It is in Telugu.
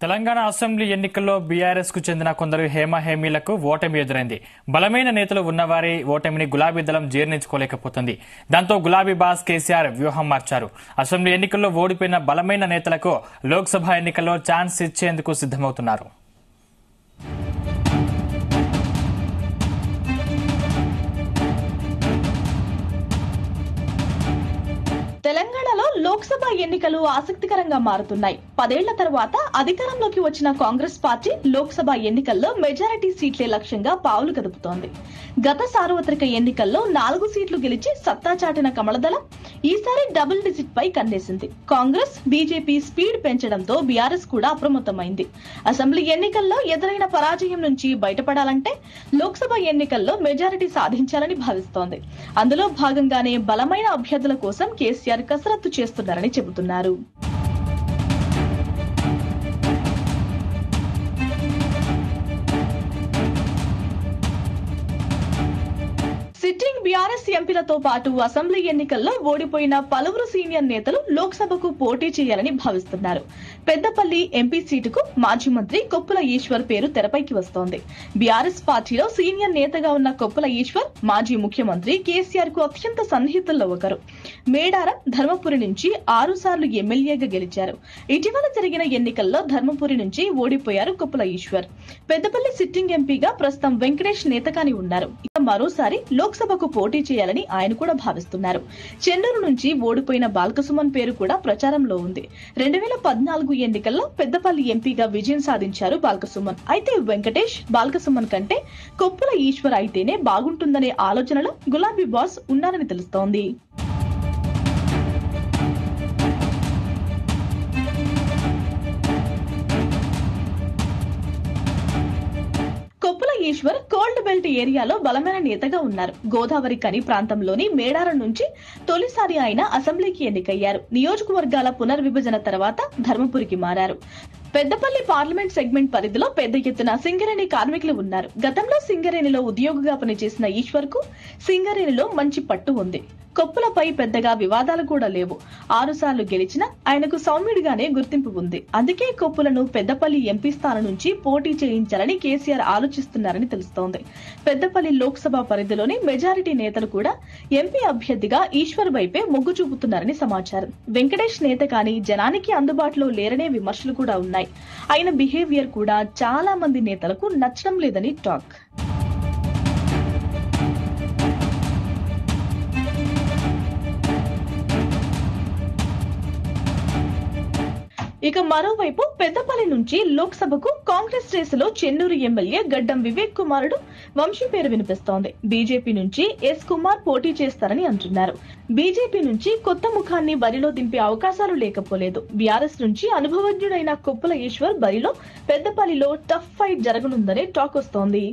తెలంగాణ అసెంబ్లీ ఎన్నికల్లో బీఆర్ఎస్ కు చెందిన కొందరు హేమీలకు ఓటమి ఎదురైంది. బలమైన నేతలు ఉన్నవారి ఓటమిని గులాబీ దళం జీర్ణించుకోలేకపోతుంది. దాంతో గులాబీ బాస్ కేసీఆర్ వ్యూహం మార్చారు. అసెంబ్లీ ఎన్నికల్లో ఓడిపోయిన బలమైన నేతలకు లోక్సభ ఎన్నికల్లో ఛాన్స్ ఇచ్చేందుకు సిద్దమవుతున్నారు. తెలంగాణలో లోక్సభ ఎన్నికలు ఆసక్తికరంగా మారుతున్నాయి. 10 ఏళ్ల తర్వాత అధికారంలోకి వచ్చిన కాంగ్రెస్ పార్టీ లోక్సభ ఎన్నికల్లో మెజారిటీ సీట్లే లక్ష్యంగా పావులు కదుపుతోంది. గత సార్వత్రిక ఎన్నికల్లో 4 సీట్లు గెలిచి సత్తా చాటిన కమలదళం ఈసారి డబుల్ డిజిట్ పై కన్నేసింది. కాంగ్రెస్, బీజేపీ స్పీడ్ పెంచడంతో బీఆర్ఎస్ కూడా అప్రమత్తమైంది. అసెంబ్లీ ఎన్నికల్లో ఎదురైన పరాజయం నుంచి బయటపడాలంటే లోక్సభ ఎన్నికల్లో మెజారిటీ సాధించాలని భావిస్తోంది. అందులో భాగంగానే బలమైన అభ్యర్థుల కోసం కేసీఆర్ కసరత్తు చేస్తున్నారని చెబుతున్నారు. సిట్టింగ్ బీఆర్ఎస్ ఎంపీలతో పాటు అసెంబ్లీ ఎన్నికల్లో ఓడిపోయిన పలువురు సీనియర్ నేతలు లోక్సభకు పోటీ చేయాలని భావిస్తున్నారు. పెద్దపల్లి ఎంపీ సీటుకు మాజీ మంత్రి కొప్పుల ఈశ్వర్ పేరు తెరపైకి వస్తోంది. బీఆర్ఎస్ పార్టీలో సీనియర్ నేతగా ఉన్న కొప్పుల ఈశ్వర్ మాజీ ముఖ్యమంత్రి కేసీఆర్ కు అత్యంత సన్నిహితుల్లో ఒకరు. మేడారం, ధర్మపురి నుంచి 6 సార్లు ఎమ్మెల్యేగా గెలిచారు. ఇటీవల జరిగిన ఎన్నికల్లో ధర్మపురి నుంచి ఓడిపోయారు కొప్పుల ఈశ్వర్. పెద్దపల్లి సిట్టింగ్ ఎంపీగా ప్రస్తుతం వెంకటేష్ నేతగాని ఉన్నారు. ఇక మరోసారి లోక్సభకు పోటీ చేయాలని ఆయన కూడా భావిస్తున్నారు. చెన్నూరు నుంచి ఓడిపోయిన బాల్కసుమన్ పేరు కూడా ప్రచారంలో ఉంది. 2014 ఎన్నికల్లో పెద్దపల్లి ఎంపీగా విజయం సాధించారు బాల్కసుమన్. అయితే వెంకటేష్, బాల్కసుమన్ కంటే కొప్పుల ఈశ్వర్ అయితేనే బాగుంటుందనే ఆలోచనలో గులాబీ బాస్ ఉన్నారని తెలుస్తోంది. కొప్పుల ఈశ్వర్ కోల్డ్ బెల్ట్ ఏరియాలో బలమైన నేతగా ఉన్నారు. గోదావరి కని ప్రాంతంలోని మేడారం నుంచి తొలిసారి ఆయన అసెంబ్లీకి ఎన్నికయ్యారు. నియోజకవర్గాల పునర్విభజన తర్వాత ధర్మపురికి మారారు. పెద్దపల్లి పార్లమెంట్ సెగ్మెంట్ పరిధిలో పెద్ద ఎత్తున సింగరేణి కార్మికులు ఉన్నారు. గతంలో సింగరేణిలో ఉద్యోగిగా పనిచేసిన ఈశ్వర్ కు సింగరేణిలో మంచి పట్టు ఉంది. కొప్పులపై పెద్దగా వివాదాలు కూడా లేవు. 6 సార్లు గెలిచిన ఆయనకు సౌమ్యుడిగానే గుర్తింపు ఉంది. అందుకే కొప్పులను పెద్దపల్లి ఎంపీ స్థానం నుంచి పోటీ చేయించాలని కేసీఆర్ ఆలోచిస్తున్నారని తెలుస్తోంది. పెద్దపల్లి లోక్సభ పరిధిలోని మెజారిటీ నేతలు కూడా ఎంపీ అభ్యర్థిగా ఈశ్వర్ వైపే మొగ్గు చూపుతున్నారని సమాచారం. వెంకటేష్ నేత కానీ జనానికి అందుబాటులో లేరనే విమర్శలు కూడా ఉన్నాయి. ఆయన బిహేవియర్ కూడా చాలా మంది నేతలకు నచ్చడం లేదని టాక్. ఇక మరోవైపు పెద్దపల్లి నుంచి లోక్సభకు కాంగ్రెస్ రేసులో చెన్నూరు ఎమ్మెల్యే గడ్డం వివేక్ కుమారుడు వంశీ పేరు వినిపిస్తోంది. బీజేపీ నుంచి ఎస్ కుమార్ పోటీ చేస్తారని అంటున్నారు. బీజేపీ నుంచి కొత్త ముఖాన్ని బరిలో దింపే అవకాశాలు లేకపోలేదు. బీఆర్ఎస్ నుంచి అనుభవజ్ఞుడైన కొప్పుల ఈశ్వర్ బరిలో పెద్దపల్లిలో టఫ్ ఫైట్ జరగనుందనే టాక్ వస్తోంది.